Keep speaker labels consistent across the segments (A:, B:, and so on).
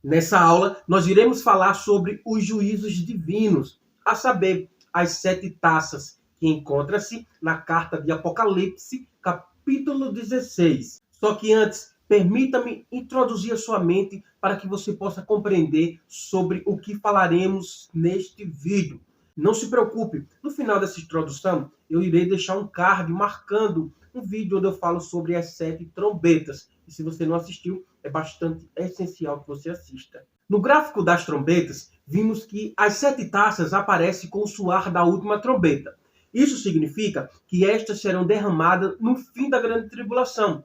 A: Nessa aula, nós iremos falar sobre os juízos divinos, a saber, as 7 taças, que encontra-se na carta de Apocalipse, capítulo 16. Só que antes, permita-me introduzir a sua mente para que você possa compreender sobre o que falaremos neste vídeo. Não se preocupe, no final dessa introdução, eu irei deixar um card marcando um vídeo onde eu falo sobre as 7 trombetas. E se você não assistiu, é bastante essencial que você assista. No gráfico das trombetas, vimos que as 7 taças aparecem com o soar da última trombeta. Isso significa que estas serão derramadas no fim da grande tribulação.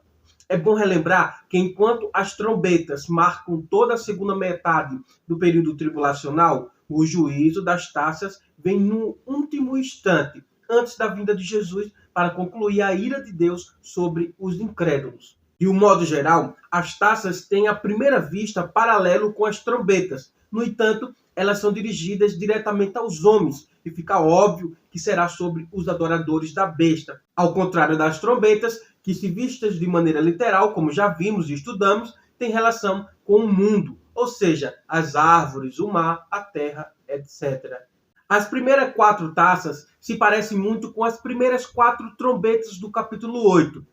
A: É bom relembrar que enquanto as trombetas marcam toda a segunda metade do período tribulacional, o juízo das taças vem no último instante, antes da vinda de Jesus, para concluir a ira de Deus sobre os incrédulos. De um modo geral, as taças têm à primeira vista paralelo com as trombetas. No entanto, elas são dirigidas diretamente aos homens, e fica óbvio que será sobre os adoradores da besta. Ao contrário das trombetas, que se vistas de maneira literal, como já vimos e estudamos, tem relação com o mundo, ou seja, as árvores, o mar, a terra, etc. As primeiras 4 taças se parecem muito com as primeiras 4 trombetas do capítulo 8.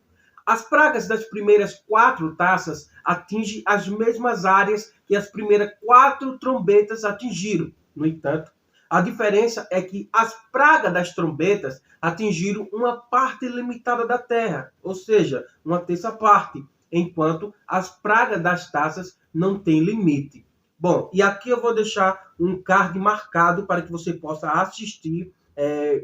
A: As pragas das primeiras 4 taças atingem as mesmas áreas que as primeiras 4 trombetas atingiram. No entanto, a diferença é que as pragas das trombetas atingiram uma parte limitada da terra, ou seja, uma terça parte, enquanto as pragas das taças não têm limite. Bom, e aqui eu vou deixar um card marcado para que você possa assistir,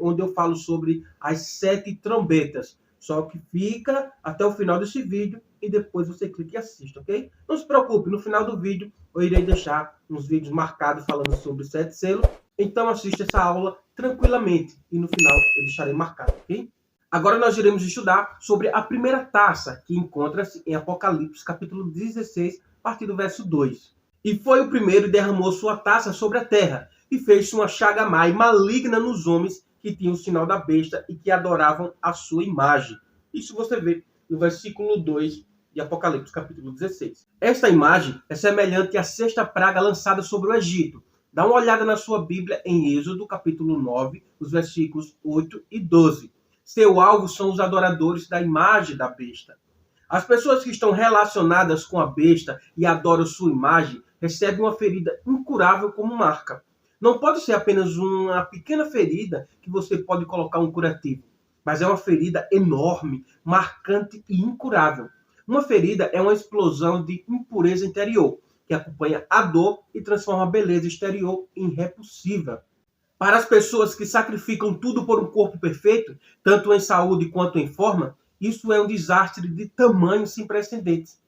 A: onde eu falo sobre as 7 trombetas. Só que fica até o final desse vídeo e depois você clica e assiste, ok? Não se preocupe, no final do vídeo eu irei deixar uns vídeos marcados falando sobre 7 selos. Então assista essa aula tranquilamente e no final eu deixarei marcado, ok? Agora nós iremos estudar sobre a primeira taça, que encontra-se em Apocalipse, capítulo 16, a partir do verso 2. E foi o primeiro e derramou sua taça sobre a terra, e fez uma chaga má e maligna nos homens que tinham o sinal da besta e que adoravam a sua imagem. Isso você vê no versículo 2 de Apocalipse, capítulo 16. Esta imagem é semelhante à 6ª praga lançada sobre o Egito. Dá uma olhada na sua Bíblia em Êxodo, capítulo 9, os versículos 8 e 12. Seu alvo são os adoradores da imagem da besta. As pessoas que estão relacionadas com a besta e adoram sua imagem recebem uma ferida incurável como marca. Não pode ser apenas uma pequena ferida que você pode colocar um curativo, mas é uma ferida enorme, marcante e incurável. Uma ferida é uma explosão de impureza interior, que acompanha a dor e transforma a beleza exterior em repulsiva. Para as pessoas que sacrificam tudo por um corpo perfeito, tanto em saúde quanto em forma, isso é um desastre de tamanho sem precedentes.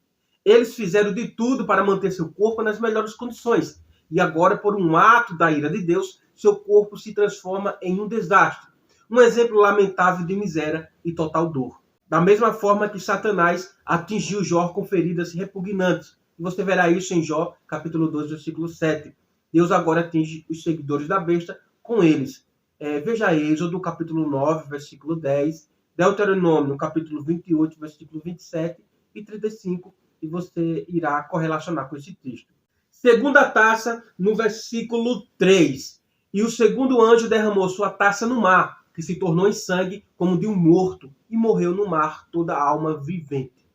A: Eles fizeram de tudo para manter seu corpo nas melhores condições, e agora, por um ato da ira de Deus, seu corpo se transforma em um desastre. Um exemplo lamentável de miséria e total dor. Da mesma forma que Satanás atingiu Jó com feridas repugnantes. E você verá isso em Jó, capítulo 2, versículo 7. Deus agora atinge os seguidores da besta com eles. Veja Êxodo, capítulo 9, versículo 10. Deuteronômio, capítulo 28, versículo 27 e 35. E você irá correlacionar com esse texto. Segunda taça, no versículo 3. E o segundo anjo derramou sua taça no mar, que se tornou em sangue como de um morto, e morreu no mar toda a alma vivente.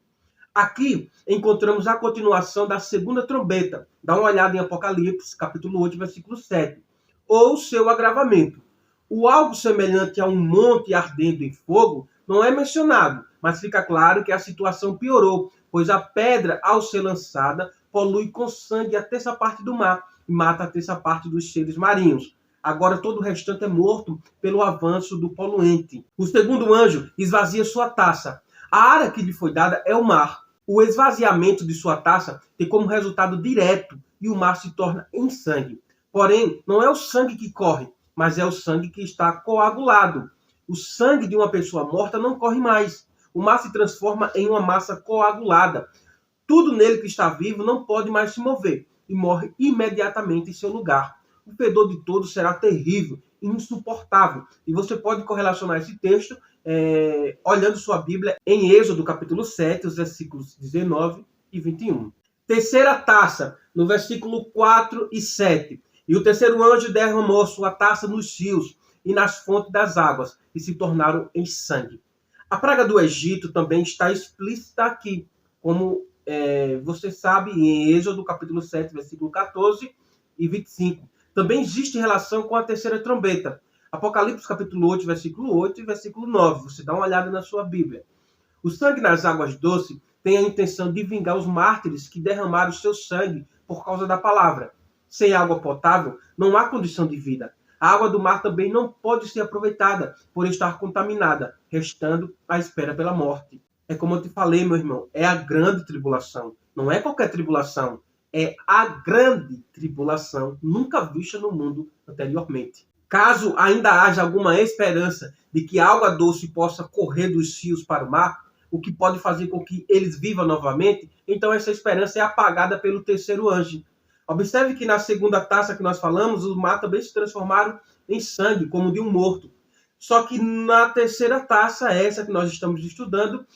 A: Aqui encontramos a continuação da segunda trombeta. Dá uma olhada em Apocalipse, capítulo 8, versículo 7. Ou seu agravamento. O algo semelhante a um monte ardendo em fogo não é mencionado, mas fica claro que a situação piorou, pois a pedra, ao ser lançada, polui com sangue a terça parte do mar e mata a terça parte dos seres marinhos. Agora todo o restante é morto pelo avanço do poluente. O segundo anjo esvazia sua taça. A área que lhe foi dada é o mar. O esvaziamento de sua taça tem como resultado direto e o mar se torna em sangue. Porém, não é o sangue que corre, mas é o sangue que está coagulado. O sangue de uma pessoa morta não corre mais. O mar se transforma em uma massa coagulada. Tudo nele que está vivo não pode mais se mover e morre imediatamente em seu lugar. O fedor de todos será terrível e insuportável. E você pode correlacionar esse texto olhando sua Bíblia em Êxodo capítulo 7, os versículos 19 e 21. Terceira taça, no versículo 4 e 7. E o terceiro anjo derramou sua taça nos rios e nas fontes das águas, e se tornaram em sangue. A praga do Egito também está explícita aqui, como você sabe, em Êxodo capítulo 7, versículo 14 e 25. Também existe relação com a terceira trombeta. Apocalipse capítulo 8, versículo 8 e versículo 9. Você dá uma olhada na sua Bíblia. O sangue nas águas doces tem a intenção de vingar os mártires que derramaram seu sangue por causa da palavra. Sem água potável, não há condição de vida. A água do mar também não pode ser aproveitada por estar contaminada, restando à espera pela morte. É como eu te falei, meu irmão, é a grande tribulação. Não é qualquer tribulação, é a grande tribulação nunca vista no mundo anteriormente. Caso ainda haja alguma esperança de que a água doce possa correr dos rios para o mar, o que pode fazer com que eles vivam novamente, então essa esperança é apagada pelo terceiro anjo. Observe que na segunda taça que nós falamos, os mar também se transformaram em sangue, como de um morto. Só que na terceira taça, essa que nós estamos estudando,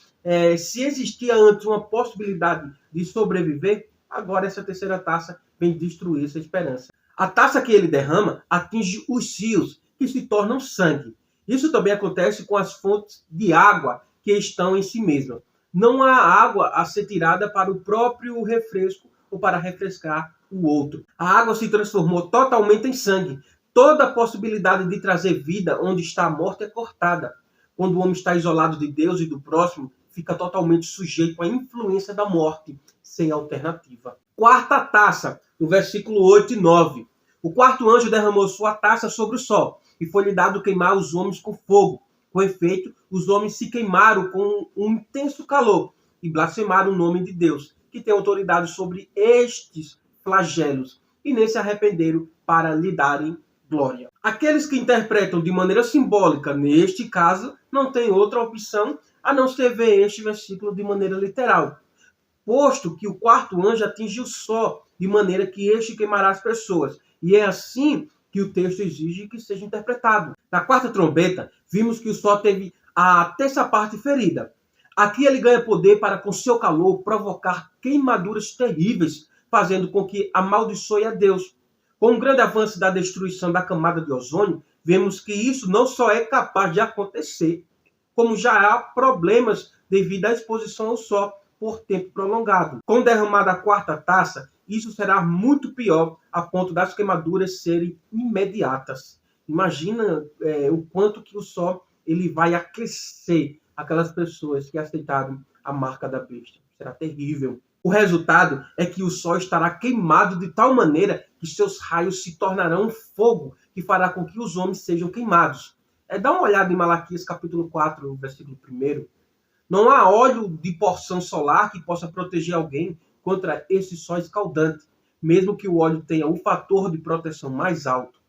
A: se existia antes uma possibilidade de sobreviver, agora essa terceira taça vem destruir essa esperança. A taça que ele derrama atinge os rios, que se tornam sangue. Isso também acontece com as fontes de água que estão em si mesmas. Não há água a ser tirada para o próprio refresco ou para refrescar o outro. A água se transformou totalmente em sangue. Toda a possibilidade de trazer vida onde está a morte é cortada. Quando o homem está isolado de Deus e do próximo, fica totalmente sujeito à influência da morte, sem alternativa. Quarta taça, no versículo 8 e 9. O quarto anjo derramou sua taça sobre o sol, e foi-lhe dado queimar os homens com fogo. Com efeito, os homens se queimaram com um intenso calor, e blasfemaram o nome de Deus, que tem autoridade sobre estes flagelos, e nem se arrependeram para lhe darem glória. Aqueles que interpretam de maneira simbólica, neste caso, não têm outra opção a não ser ver este versículo de maneira literal, posto que o quarto anjo atinge o sol, de maneira que este queimará as pessoas. E é assim que o texto exige que seja interpretado. Na quarta trombeta, vimos que o sol teve a terça parte ferida. Aqui ele ganha poder para, com seu calor, provocar queimaduras terríveis, fazendo com que amaldiçoe a Deus. Com o grande avanço da destruição da camada de ozônio, vemos que isso não só é capaz de acontecer, como já há problemas devido à exposição ao sol por tempo prolongado. Com derramada a quarta taça, isso será muito pior, a ponto das queimaduras serem imediatas. Imagina o quanto que o sol ele vai aquecer aquelas pessoas que aceitaram a marca da besta. Será terrível. O resultado é que o sol estará queimado de tal maneira que seus raios se tornarão fogo, que fará com que os homens sejam queimados. Dá uma olhada em Malaquias capítulo 4, versículo 1. Não há óleo de porção solar que possa proteger alguém contra esse sol escaldante, mesmo que o óleo tenha o fator de proteção mais alto.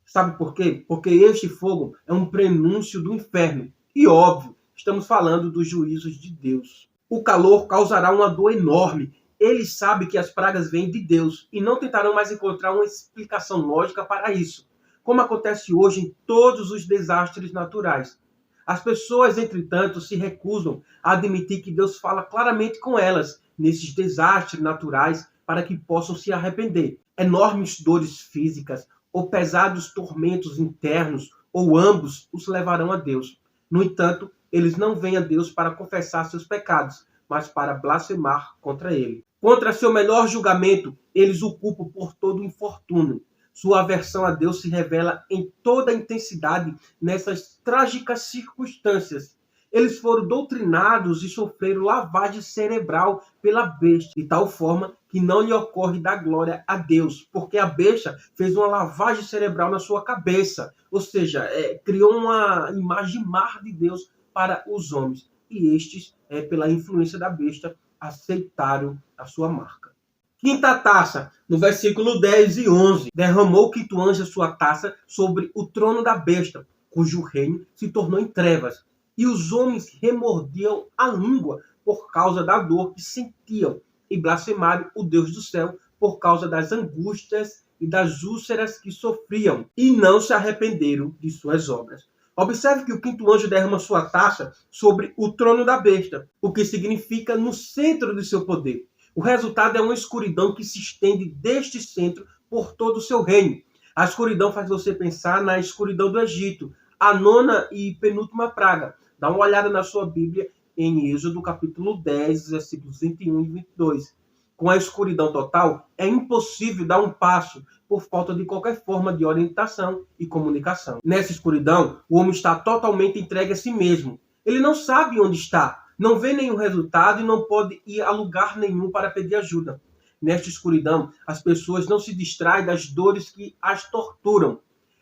A: Sabe por quê? Porque este fogo é um prenúncio do inferno. E óbvio, estamos falando dos juízos de Deus. O calor causará uma dor enorme. Eles sabem que as pragas vêm de Deus e não tentarão mais encontrar uma explicação lógica para isso, como acontece hoje em todos os desastres naturais. As pessoas, entretanto, se recusam a admitir que Deus fala claramente com elas nesses desastres naturais para que possam se arrepender. Enormes dores físicas ou pesados tormentos internos, ou ambos, os levarão a Deus. No entanto, eles não vêm a Deus para confessar seus pecados, mas para blasfemar contra ele. Contra seu melhor julgamento, eles o culpam por todo o infortúnio. Sua aversão a Deus se revela em toda a intensidade nessas trágicas circunstâncias. Eles foram doutrinados e sofreram lavagem cerebral pela besta, de tal forma que não lhe ocorre dar glória a Deus, porque a besta fez uma lavagem cerebral na sua cabeça, ou seja, criou uma imagem má de Deus para os homens. E estes, pela influência da besta, aceitaram a sua marca. Quinta taça, no versículo 10 e 11. Derramou o quinto anjo a sua taça sobre o trono da besta, cujo reino se tornou em trevas. E os homens remordiam a língua por causa da dor que sentiam, e blasfemaram o Deus do céu por causa das angústias e das úlceras que sofriam, e não se arrependeram de suas obras. Observe que o quinto anjo derrama sua taça sobre o trono da besta, o que significa no centro de seu poder. O resultado é uma escuridão que se estende deste centro por todo o seu reino. A escuridão faz você pensar na escuridão do Egito, a nona e penúltima praga. Dá uma olhada na sua Bíblia em Êxodo capítulo 10, versículos 21 e 22. Com a escuridão total, é impossível dar um passo por falta de qualquer forma de orientação e comunicação. Nessa escuridão, o homem está totalmente entregue a si mesmo. Ele não sabe onde está, não vê nenhum resultado e não pode ir a lugar nenhum para pedir ajuda. Nesta escuridão, as pessoas não se distraem das dores que as torturam.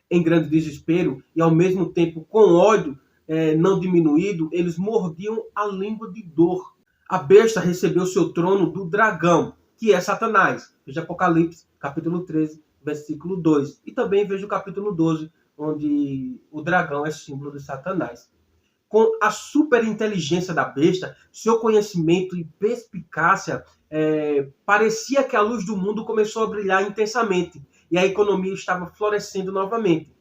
A: Em grande desespero e, ao mesmo tempo, com ódio não diminuído, eles mordiam a língua de dor. A besta recebeu seu trono do dragão, que é Satanás. Veja Apocalipse, capítulo 13, versículo 2. E também veja o capítulo 12, onde o dragão é símbolo de Satanás. Com a superinteligência da besta, seu conhecimento e perspicácia, parecia que a luz do mundo começou a brilhar intensamente e a economia estava florescendo novamente.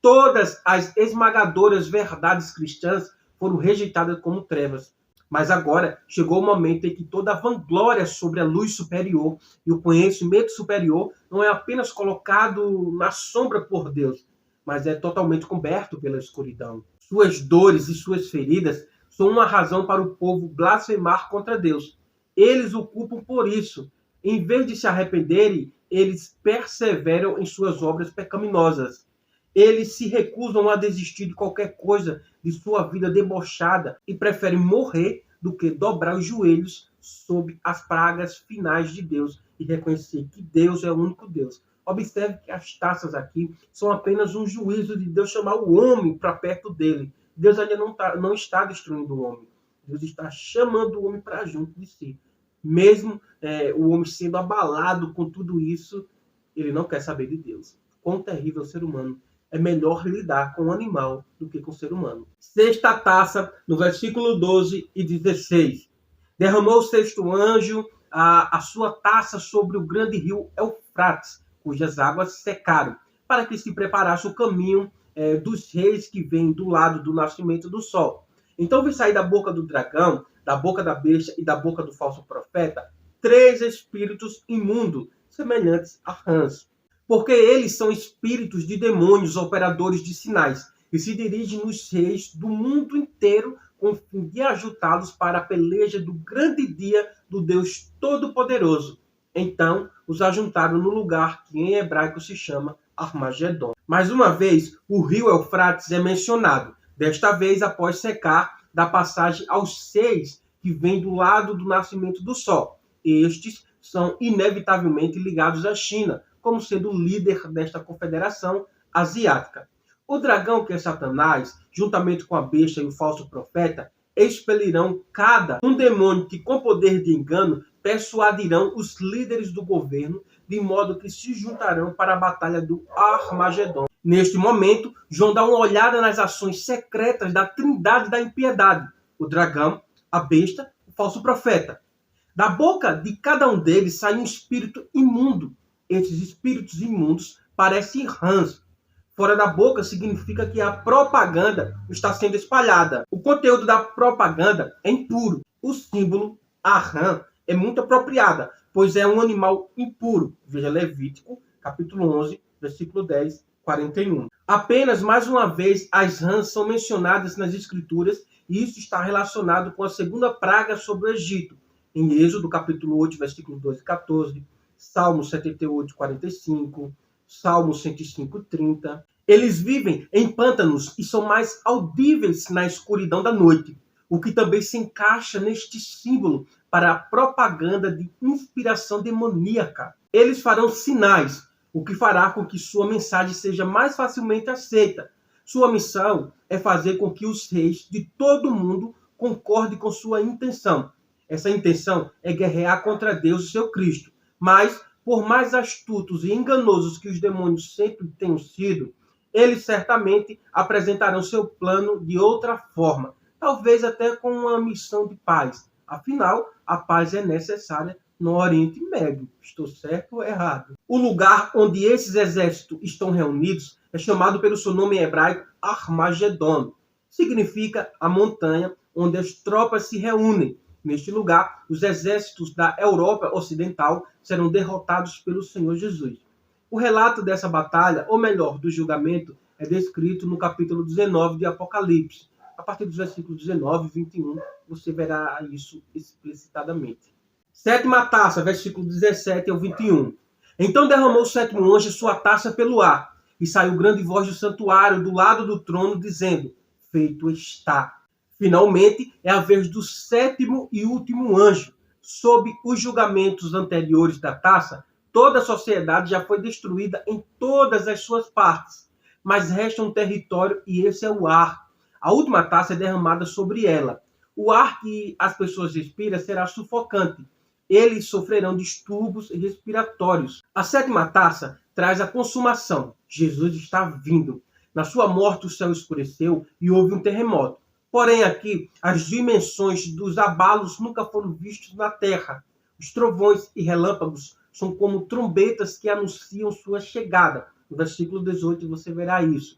A: Todas as esmagadoras verdades cristãs foram rejeitadas como trevas. Mas agora chegou o momento em que toda a vanglória sobre a luz superior e o conhecimento superior não é apenas colocado na sombra por Deus, mas é totalmente coberto pela escuridão. Suas dores e suas feridas são uma razão para o povo blasfemar contra Deus. Eles o culpam por isso. Em vez de se arrependerem, eles perseveram em suas obras pecaminosas. Eles se recusam a desistir de qualquer coisa de sua vida debochada e preferem morrer do que dobrar os joelhos sob as pragas finais de Deus e reconhecer que Deus é o único Deus. Observe que as taças aqui são apenas um juízo de Deus chamar o homem para perto dele. Deus ainda não está destruindo o homem. Deus está chamando o homem para junto de si. Mesmo o homem sendo abalado com tudo isso, ele não quer saber de Deus. Quão terrível o ser humano. É melhor lidar com o animal do que com o ser humano. Sexta taça, no versículo 12 e 16. Derramou o sexto anjo a sua taça sobre o grande rio Eufrates, cujas águas secaram, para que se preparasse o caminho dos reis que vêm do lado do nascimento do sol. Então vi sair da boca do dragão, da boca da besta e da boca do falso profeta 3 espíritos imundos, semelhantes a rãs. Porque eles são espíritos de demônios, operadores de sinais, e se dirigem nos reis do mundo inteiro com o fim de ajudá-los para a peleja do grande dia do Deus Todo-Poderoso. Então, os ajuntaram no lugar que em hebraico se chama Armagedon. Mais uma vez, o rio Eufrates é mencionado, desta vez após secar da passagem aos 6 que vêm do lado do nascimento do sol. Estes são inevitavelmente ligados à China, como sendo o líder desta confederação asiática. O dragão, que é Satanás, juntamente com a besta e o falso profeta, expelirão cada um demônio que, com poder de engano, persuadirão os líderes do governo, de modo que se juntarão para a batalha do Armagedon. Neste momento, João dá uma olhada nas ações secretas da trindade da impiedade: o dragão, a besta, o falso profeta. Da boca de cada um deles sai um espírito imundo. Esses espíritos imundos parecem rãs. Fora da boca significa que a propaganda está sendo espalhada. O conteúdo da propaganda é impuro. O símbolo, a rã, é muito apropriada, pois é um animal impuro. Veja Levítico, capítulo 11, versículo 10, 41. Apenas, mais uma vez, as rãs são mencionadas nas Escrituras, e isso está relacionado com a segunda praga sobre o Egito, em Êxodo, capítulo 8, versículo 12 e 14, Salmo 78, 45, Salmo 105, 30. Eles vivem em pântanos e são mais audíveis na escuridão da noite, o que também se encaixa neste símbolo para a propaganda de inspiração demoníaca. Eles farão sinais, o que fará com que sua mensagem seja mais facilmente aceita. Sua missão é fazer com que os reis de todo o mundo concordem com sua intenção. Essa intenção é guerrear contra Deus e seu Cristo. Mas, por mais astutos e enganosos que os demônios sempre tenham sido, eles certamente apresentarão seu plano de outra forma, talvez até com uma missão de paz. Afinal, a paz é necessária no Oriente Médio. Estou certo ou errado? O lugar onde esses exércitos estão reunidos é chamado pelo seu nome hebraico Armagedon. Significa a montanha onde as tropas se reúnem. Neste lugar, os exércitos da Europa Ocidental serão derrotados pelo Senhor Jesus. O relato dessa batalha, ou melhor, do julgamento, é descrito no capítulo 19 de Apocalipse. A partir dos versículos 19 e 21, você verá isso explicitamente. Sétima taça, versículo 17 ao 21. Então derramou o sétimo anjo sua taça pelo ar, e saiu grande voz do santuário do lado do trono, dizendo: feito está. Finalmente, é a vez do sétimo e último anjo. Sob os julgamentos anteriores da taça, toda a sociedade já foi destruída em todas as suas partes, mas resta um território e esse é o ar. A última taça é derramada sobre ela. O ar que as pessoas respiram será sufocante. Eles sofrerão distúrbios respiratórios. A sétima taça traz a consumação. Jesus está vindo. Na sua morte o céu escureceu e houve um terremoto. Porém aqui, as dimensões dos abalos nunca foram vistos na terra. Os trovões e relâmpagos são como trombetas que anunciam sua chegada. No versículo 18 você verá isso.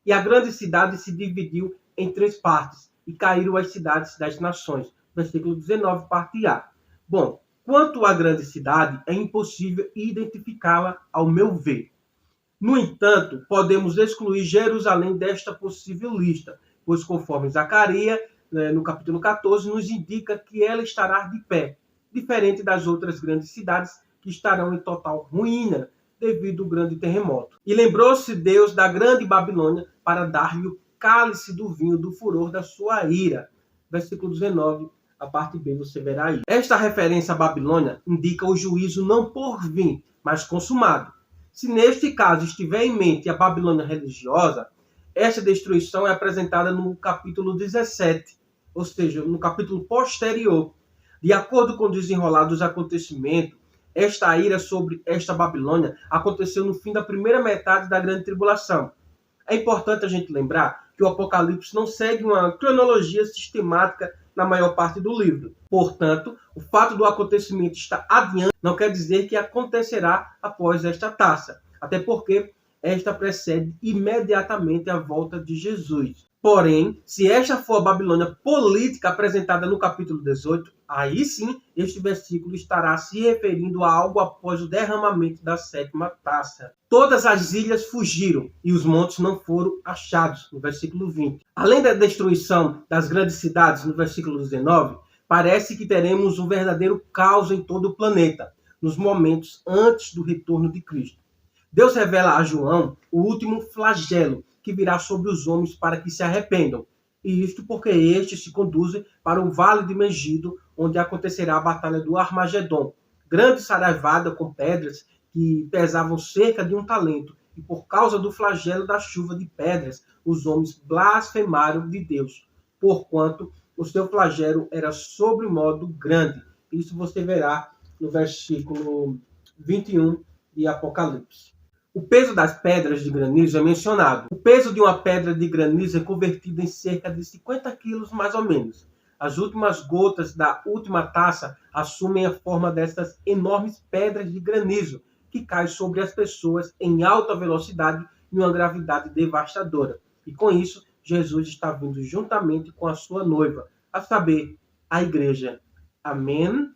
A: E a grande cidade se dividiu em 3 partes, e caíram as cidades das nações. Versículo 19, parte A. Bom, quanto à grande cidade, é impossível identificá-la ao meu ver. No entanto, podemos excluir Jerusalém desta possível lista, pois conforme Zacarias, no capítulo 14, nos indica que ela estará de pé, diferente das outras grandes cidades que estarão em total ruína devido ao grande terremoto. E lembrou-se Deus da grande Babilônia para dar-lhe o cálice do vinho do furor da sua ira. Versículo 19, a parte B, você verá aí. Esta referência à Babilônia indica o juízo não por vir, mas consumado. Se neste caso estiver em mente a Babilônia religiosa, esta destruição é apresentada no capítulo 17, ou seja, no capítulo posterior. De acordo com o desenrolar dos acontecimentos, esta ira sobre esta Babilônia aconteceu no fim da primeira metade da Grande Tribulação. É importante a gente lembrar que o Apocalipse não segue uma cronologia sistemática na maior parte do livro. Portanto, o fato do acontecimento estar adiante não quer dizer que acontecerá após esta taça, até porque esta precede imediatamente a volta de Jesus. Porém, se esta for a Babilônia política apresentada no capítulo 18, aí sim este versículo estará se referindo a algo após o derramamento da sétima taça. Todas as ilhas fugiram e os montes não foram achados, no versículo 20. Além da destruição das grandes cidades, no versículo 19, parece que teremos um verdadeiro caos em todo o planeta, nos momentos antes do retorno de Cristo. Deus revela a João o último flagelo que virá sobre os homens para que se arrependam. E isto porque estes se conduzem para o vale de Megido, onde acontecerá a batalha do Armagedon. Grande saraivada com pedras que pesavam cerca de 1 talento. E por causa do flagelo da chuva de pedras, os homens blasfemaram de Deus, porquanto o seu flagelo era sobremodo grande. Isso você verá no versículo 21 de Apocalipse. O peso das pedras de granizo é mencionado. O peso de uma pedra de granizo é convertido em cerca de 50 quilos, mais ou menos. As últimas gotas da última taça assumem a forma dessas enormes pedras de granizo, que caem sobre as pessoas em alta velocidade e uma gravidade devastadora. E com isso, Jesus está vindo juntamente com a sua noiva, a saber, a igreja. Amém?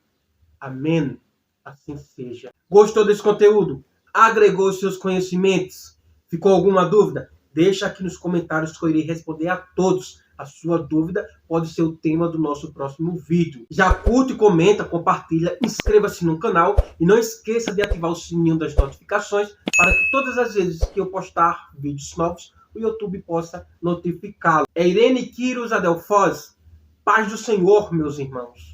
A: Amém. Assim seja. Gostou desse conteúdo? Agregou seus conhecimentos? Ficou alguma dúvida? Deixa aqui nos comentários que eu irei responder a todos. A sua dúvida pode ser o tema do nosso próximo vídeo. Já curte, comenta, compartilha, inscreva-se no canal e não esqueça de ativar o sininho das notificações para que todas as vezes que eu postar vídeos novos, o YouTube possa notificá-lo. É Irene Quiros Adelfoz. Paz do Senhor, meus irmãos.